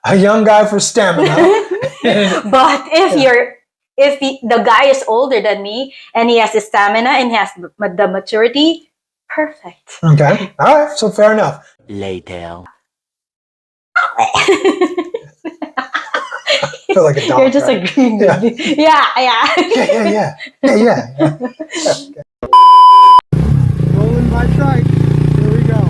a young guy for stamina. But if the guy is older than me and he has the stamina and he has the maturity, perfect. Okay. All right. So fair enough. Later. I feel like a dog. You're just agreeing with me. Yeah. Yeah. Okay. Rolling my trike. Here we go.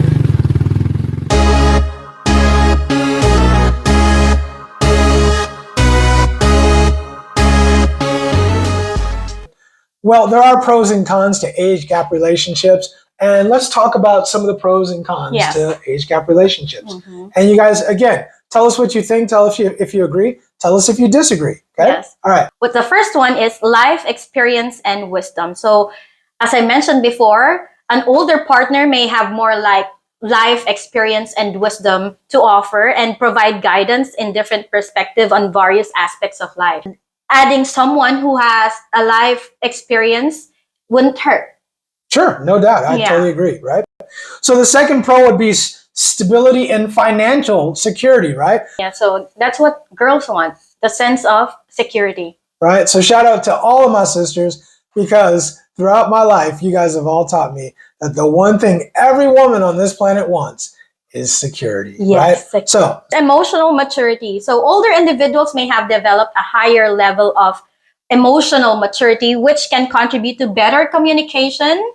Well, there are pros and cons to age gap relationships, and let's talk about some of the pros and cons to age gap relationships. And you guys, again, tell us what you think. Tell us if you agree. Tell us if you disagree. Okay. Yes. All right. But the first one is life experience and wisdom. So, as I mentioned before, an older partner may have more like life experience and wisdom to offer and provide guidance in different perspective on various aspects of life. Adding someone who has a life experience wouldn't hurt. Sure, no doubt. I totally agree, right? So the second pro would be stability and financial security, right? Yeah, so that's what girls want, the sense of security. Right, so shout out to all of my sisters, because throughout my life, you guys have all taught me that the one thing every woman on this planet wants is security, yes, right? So emotional maturity. So older individuals may have developed a higher level of emotional maturity, which can contribute to better communication,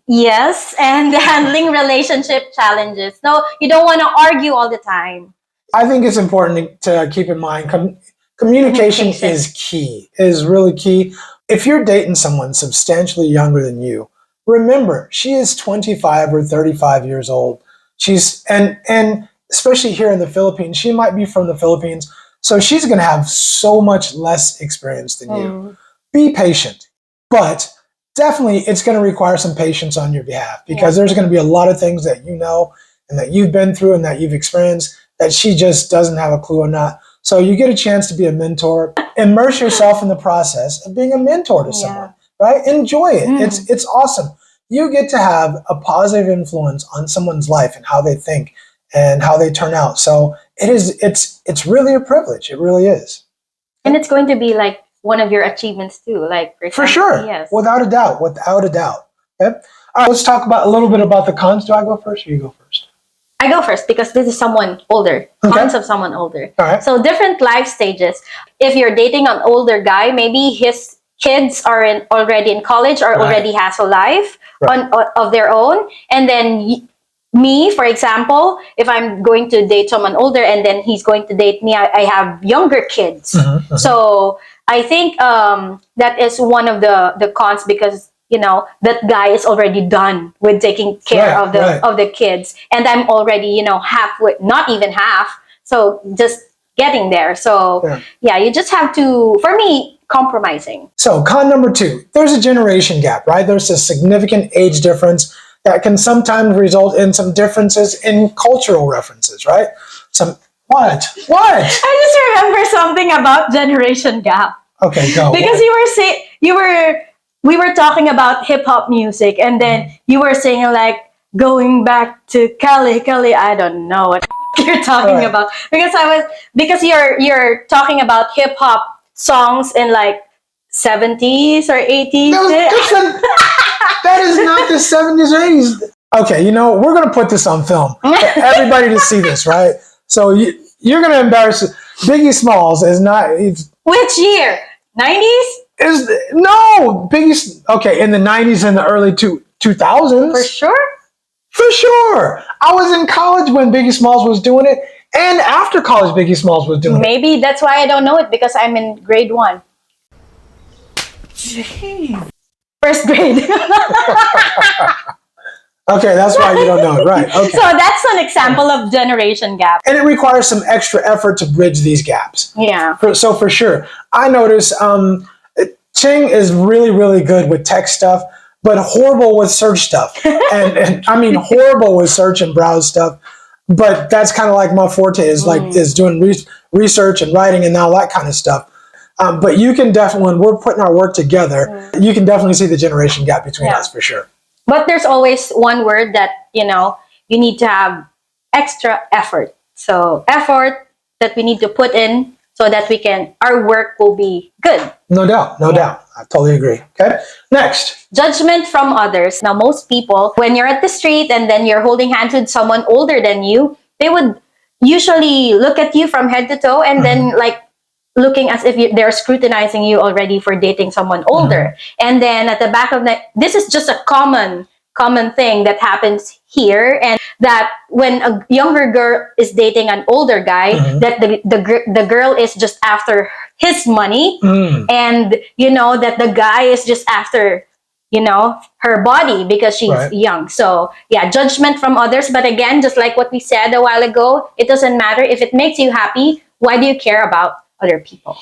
yes, and handling relationship challenges. No, you don't want to argue all the time. I think it's important to keep in mind communication is key, is really key. If you're dating someone substantially younger than you, remember, she is 25 or 35 years old. She's and especially here in the Philippines, she might be from the Philippines, so she's going to have so much less experience than you. Be patient, but definitely it's going to require some patience on your behalf, because there's going to be a lot of things that you know and that you've been through and that you've experienced that she just doesn't have a clue or not. So you get a chance to be a mentor. Immerse yourself in the process of being a mentor to someone, right? Enjoy it. It's awesome. You get to have a positive influence on someone's life and how they think and how they turn out. So it's really a privilege. It really is. And it's going to be like one of your achievements too, like for sure. Yes. Without a doubt. Without a doubt. Okay. All right, let's talk about a little bit about the cons. Do I go first or you go first? I go first because this is someone older. Cons of someone older. All right. So different life stages. If you're dating an older guy, maybe his kids are already in college or already has a life of their own. And then me, for example, if I'm going to date someone older and then he's going to date me, I have younger kids. So I think that is one of the cons, because that guy is already done with taking care of the kids, and I'm already halfway, not even half, so just getting there. So you just have to, for me, compromising. So con number 2, there's a generation gap, right? There's a significant age difference that can sometimes result in some differences in cultural references, right? What? I just remember something about generation gap. Okay, go. Because we were talking about hip hop music, and then you were saying like going back to Cali. I don't know what you're talking about, because you're talking about hip hop songs in like 70s or 80s. That is not the 70s or 80s. Okay, we're going to put this on film for everybody to see this, right? So you're going to embarrass Biggie Smalls is not. Which year? 90s? No, Biggie. Okay, in the 90s and the early 2000s. For sure? For sure. I was in college when Biggie Smalls was doing it, and after college Biggie Smalls was doing it. Maybe that's why I don't know it, because I'm in grade 1. Jeez. First grade. Okay, that's why you don't know it, right? Okay. So that's an example of generation gap. And it requires some extra effort to bridge these gaps. Yeah. So for sure. I notice Ching is really, really good with tech stuff, but horrible with search stuff. and I mean horrible with search and browse stuff. But that's kind of like my forte is doing research and writing and all that kind of stuff. But you can definitely, when we're putting our work together, you can definitely see the generation gap between us for sure. But there's always one word that, you need to have extra effort. So effort that we need to put in so that our work will be good. No doubt. No doubt. I totally agree. Okay. Next. Judgment from others. Now, most people, when you're at the street and then you're holding hands with someone older than you, they would usually look at you from head to toe and then like looking as if they're scrutinizing you already for dating someone older. And then at the back of this is just a common thing that happens here, and that when a younger girl is dating an older guy, that the girl is just after his money, and that the guy is just after her body because she's young. So yeah, judgment from others. But again, just like what we said a while ago, it doesn't matter if it makes you happy. Why do you care about other people?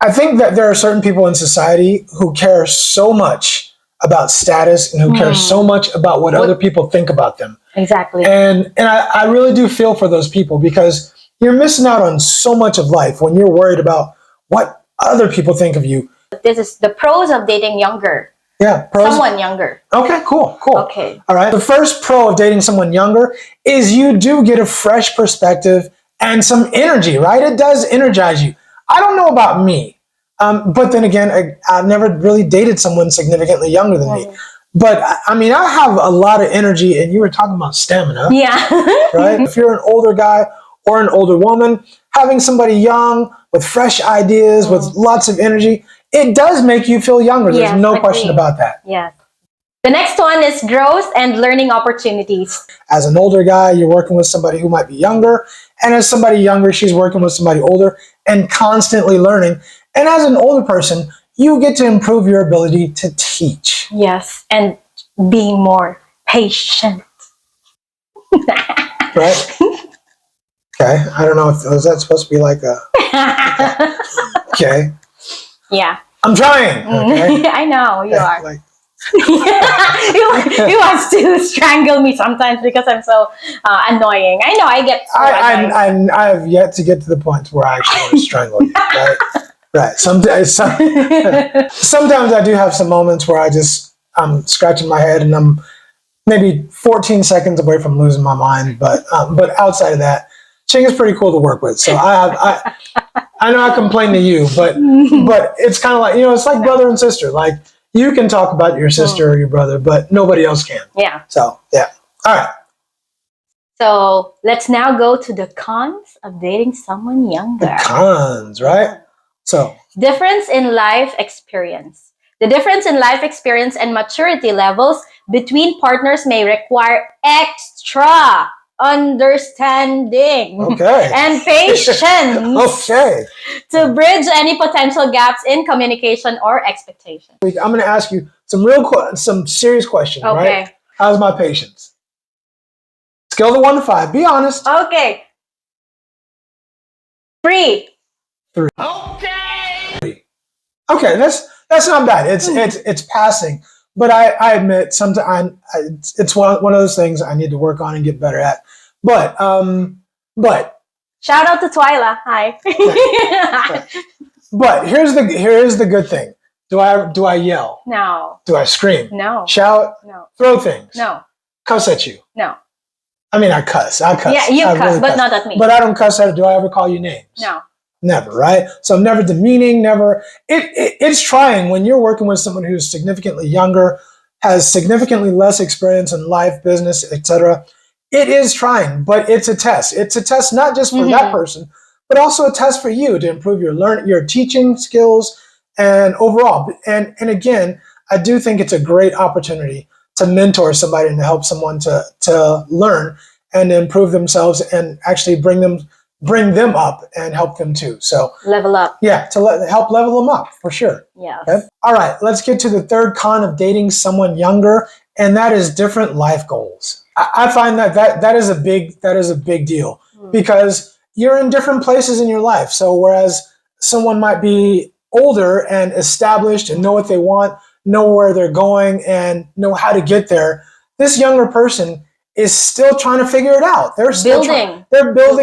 I think that there are certain people in society who care so much about status and who care so much about what other people think about them. Exactly. And I really do feel for those people, because you're missing out on so much of life when you're worried about what other people think of you. This is the pros of dating younger. Yeah, pros. Someone younger. Okay, cool. Okay. All right. The first pro of dating someone younger is you do get a fresh perspective and some energy, right? It does energize you. I don't know about me, but then again, I've never really dated someone significantly younger than me. But I mean, I have a lot of energy, and you were talking about stamina. Yeah. Right? If you're an older guy or an older woman, having somebody young with fresh ideas, with lots of energy, it does make you feel younger. There's no question about that. Yes. The next one is growth and learning opportunities. As an older guy, you're working with somebody who might be younger. And as somebody younger, she's working with somebody older and constantly learning. And as an older person, you get to improve your ability to teach. Yes, and being more patient. Right? Okay. I don't know if was that supposed to be like a... Okay. Yeah. I'm trying. Okay. I know, you are. Like, he wants to strangle me sometimes because I'm so annoying. I know, I get so annoying. I have yet to get to the point where I actually want to strangle you. Right? Right. Sometimes I do have some moments where I'm scratching my head and I'm maybe 14 seconds away from losing my mind. But outside of that, Ching is pretty cool to work with. So I know I complain to you, but it's kind of like, it's like brother and sister. Like, you can talk about your sister or your brother, but nobody else can. Yeah. So, yeah. All right. So let's now go to the cons of dating someone younger. The cons, right? So, difference in life experience. The difference in life experience and maturity levels between partners may require extra understanding and patience to bridge any potential gaps in communication or expectation. I'm going to ask you some serious questions, right? How's my patience? Scale of 1 to 5. Be honest. Okay. 3. Okay, that's not bad. It's passing, but I admit sometimes it's one of those things I need to work on and get better at. But shout out to Twyla. Hi. But here's the good thing. Do I yell? No. Do I scream? No. Shout? No. Throw things? No. Cuss at you? No. I mean, I cuss. Yeah, you cuss, really but not at me. But I don't cuss at it. Do I ever call you names? No. Never, right? So I'm never demeaning, never. It's trying when you're working with someone who's significantly younger, has significantly less experience in life, business, etc. It is trying, but it's a test. It's a test not just for that person, but also a test for you to improve your teaching skills and overall. And again, I do think it's a great opportunity to mentor somebody and to help someone to learn and to improve themselves and actually bring them up and help them too. So level up. Yeah, to help level them up for sure. Yeah. Okay? All right, let's get to the third con of dating someone younger, and that is different life goals. I find that is a big deal because you're in different places in your life. So whereas someone might be older and established and know what they want, know where they're going, and know how to get there, this younger person is still trying to figure it out. They're still building.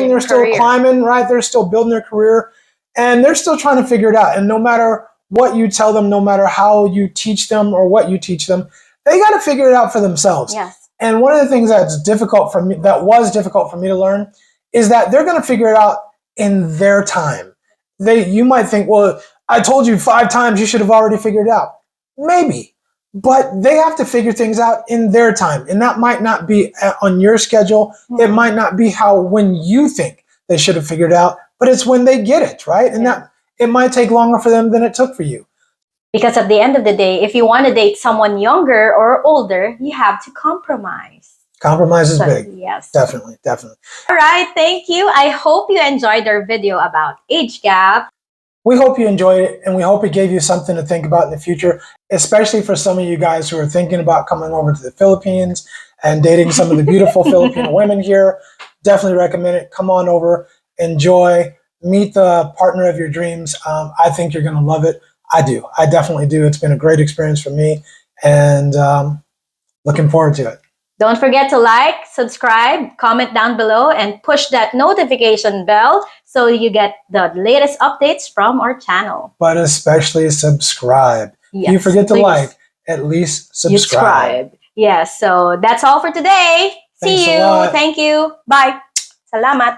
They're still climbing, right? They're still building their career, and they're still trying to figure it out. And no matter what you tell them, no matter how you teach them or what you teach them, they got to figure it out for themselves. Yes. And one of the things that was difficult for me to learn is that they're going to figure it out in their time. You might think, well, I told you 5 times, you should have already figured it out. Maybe, but they have to figure things out in their time. And that might not be on your schedule. It might not be when you think they should have figured it out, but it's when they get it, right? And that it might take longer for them than it took for you. Because at the end of the day, if you want to date someone younger or older, you have to compromise. Compromise is big. Yes. Definitely, definitely. All right, thank you. I hope you enjoyed our video about age gap. We hope you enjoyed it, and we hope it gave you something to think about in the future, especially for some of you guys who are thinking about coming over to the Philippines and dating some of the beautiful Filipino women here. Definitely recommend it. Come on over, enjoy, meet the partner of your dreams. I think you're going to love it. I do. I definitely do. It's been a great experience for me, and looking forward to it. Don't forget to like, subscribe, comment down below, and push that notification bell so you get the latest updates from our channel. But especially subscribe. Yes, if you forget to please. like, at least subscribe. Yes, so that's all for today. See Thanks a you. lot. Thank you. Bye. Salamat.